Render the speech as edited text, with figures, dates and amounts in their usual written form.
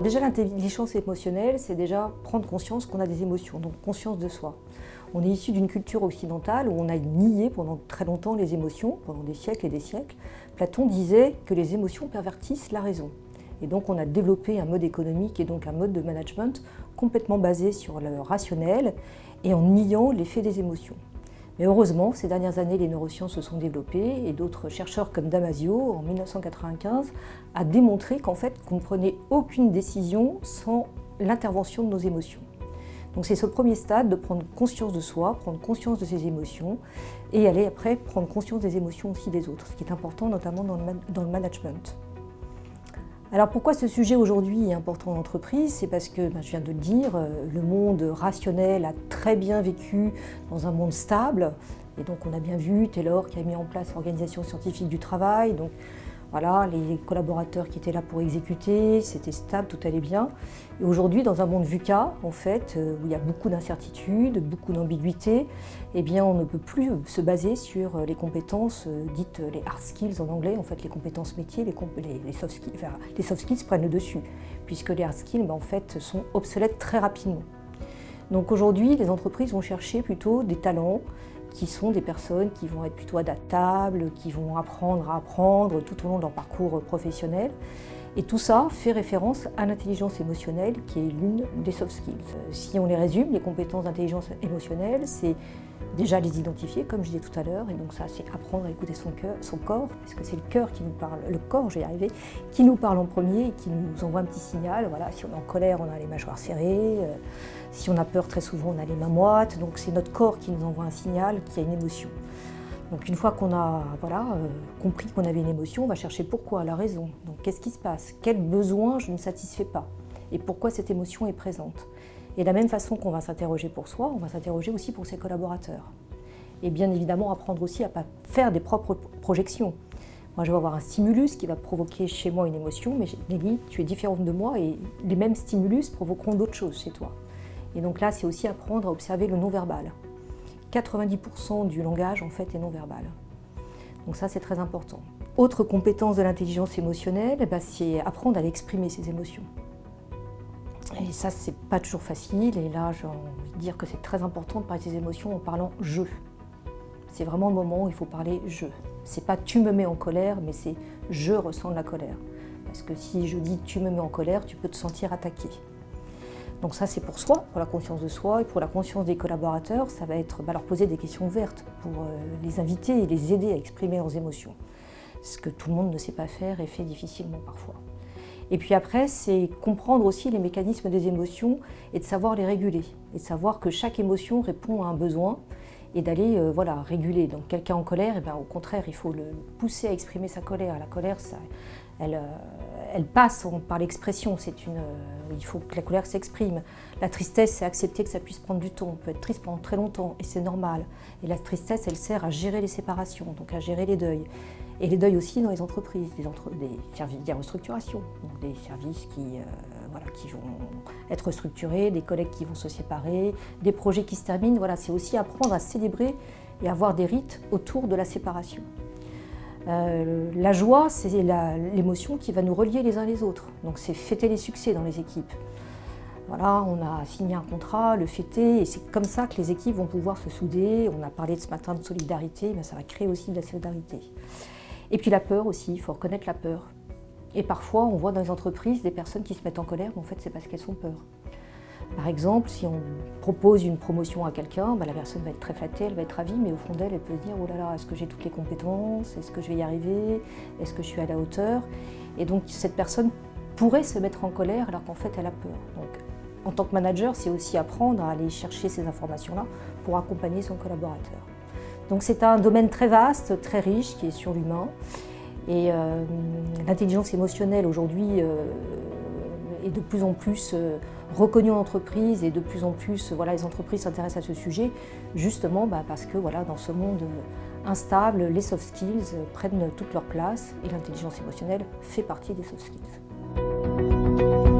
Déjà, l'intelligence émotionnelle, c'est déjà prendre conscience qu'on a des émotions, donc conscience de soi. On est issu d'une culture occidentale où on a nié pendant très longtemps les émotions, pendant des siècles et des siècles. Platon disait que les émotions pervertissent la raison. Et donc on a développé un mode économique et donc un mode de management complètement basé sur le rationnel et en niant l'effet des émotions. Mais heureusement, ces dernières années, les neurosciences se sont développées et d'autres chercheurs comme Damasio, en 1995, a démontré qu'en fait, qu'on ne prenait aucune décision sans l'intervention de nos émotions. Donc c'est ce premier stade de prendre conscience de soi, prendre conscience de ses émotions et aller après prendre conscience des émotions aussi des autres, ce qui est important notamment dans le management. Alors pourquoi ce sujet aujourd'hui est important en entreprise? C'est parce que, je viens de le dire, le monde rationnel a très bien vécu dans un monde stable. Et donc on a bien vu Taylor qui a mis en place l'organisation scientifique du travail. Donc voilà, les collaborateurs qui étaient là pour exécuter, c'était stable, tout allait bien. Et aujourd'hui, dans un monde VUCA, en fait, où il y a beaucoup d'incertitudes, beaucoup d'ambiguïté, eh bien, on ne peut plus se baser sur les compétences dites les hard skills en anglais, en fait, les compétences métiers, les soft skills. Enfin, les soft skills prennent le dessus, puisque les hard skills, en fait, sont obsolètes très rapidement. Donc aujourd'hui, les entreprises vont chercher plutôt des talents qui sont des personnes qui vont être plutôt adaptables, qui vont apprendre à apprendre tout au long de leur parcours professionnel. Et tout ça fait référence à l'intelligence émotionnelle qui est l'une des soft skills. Si on les résume, les compétences d'intelligence émotionnelle, c'est déjà les identifier, comme je disais tout à l'heure, et donc ça c'est apprendre à écouter son corps, parce que c'est le cœur qui nous parle, le corps, je vais y arriver, qui nous parle en premier et qui nous envoie un petit signal. Voilà, si on est en colère, on a les mâchoires serrées, si on a peur, très souvent, on a les mains moites, donc c'est notre corps qui nous envoie un signal, qui a une émotion. Donc une fois qu'on a compris qu'on avait une émotion, on va chercher pourquoi, la raison. Donc qu'est-ce qui se passe? Quel besoin je ne satisfais pas? Et pourquoi cette émotion est présente? Et de la même façon qu'on va s'interroger pour soi, on va s'interroger aussi pour ses collaborateurs. Et bien évidemment, apprendre aussi à ne pas faire des propres projections. Moi, je vais avoir un stimulus qui va provoquer chez moi une émotion, mais Nelly, tu es différente de moi et les mêmes stimulus provoqueront d'autres choses chez toi. Et donc là, c'est aussi apprendre à observer le non-verbal. 90% du langage, en fait, est non-verbal. Donc ça, c'est très important. Autre compétence de l'intelligence émotionnelle, c'est apprendre à exprimer ses émotions. Et ça, c'est pas toujours facile. Et là, j'ai envie de dire que c'est très important de parler de ses émotions en parlant « je ». C'est vraiment le moment où il faut parler « je ». C'est pas « tu me mets en colère », mais c'est « je ressens de la colère ». Parce que si je dis « tu me mets en colère », tu peux te sentir attaqué. Donc ça, c'est pour soi, pour la conscience de soi et pour la conscience des collaborateurs. Ça va être leur poser des questions ouvertes pour les inviter et les aider à exprimer leurs émotions. Ce que tout le monde ne sait pas faire et fait difficilement parfois. Et puis après, c'est comprendre aussi les mécanismes des émotions et de savoir les réguler. Et de savoir que chaque émotion répond à un besoin et d'aller réguler. Donc quelqu'un en colère, au contraire, il faut le pousser à exprimer sa colère. La colère, elle passe par l'expression. Il faut que la colère s'exprime. La tristesse, c'est accepter que ça puisse prendre du temps. On peut être triste pendant très longtemps et c'est normal. Et la tristesse, elle sert à gérer les séparations, donc à gérer les deuils. Et les deuils aussi dans les entreprises, des services de restructuration, donc des services qui vont être restructurés, des collègues qui vont se séparer, des projets qui se terminent. Voilà, c'est aussi apprendre à célébrer et avoir des rites autour de la séparation. La joie, c'est l'émotion qui va nous relier les uns les autres. Donc c'est fêter les succès dans les équipes. Voilà, on a signé un contrat, le fêter, et c'est comme ça que les équipes vont pouvoir se souder. On a parlé ce matin de solidarité, mais ça va créer aussi de la solidarité. Et puis la peur aussi, il faut reconnaître la peur. Et parfois, on voit dans les entreprises des personnes qui se mettent en colère, mais en fait, c'est parce qu'elles ont peur. Par exemple, si on propose une promotion à quelqu'un, la personne va être très flattée, elle va être ravie, mais au fond d'elle, elle peut se dire « Oh là là, est-ce que j'ai toutes les compétences? Est-ce que je vais y arriver? Est-ce que je suis à la hauteur ?» Et donc, cette personne pourrait se mettre en colère alors qu'en fait, elle a peur. Donc, en tant que manager, c'est aussi apprendre à aller chercher ces informations-là pour accompagner son collaborateur. Donc c'est un domaine très vaste, très riche, qui est sur l'humain. Et l'intelligence émotionnelle aujourd'hui est de plus en plus reconnue en entreprise et de plus en plus les entreprises s'intéressent à ce sujet, justement parce que dans ce monde instable, les soft skills prennent toute leur place et l'intelligence émotionnelle fait partie des soft skills.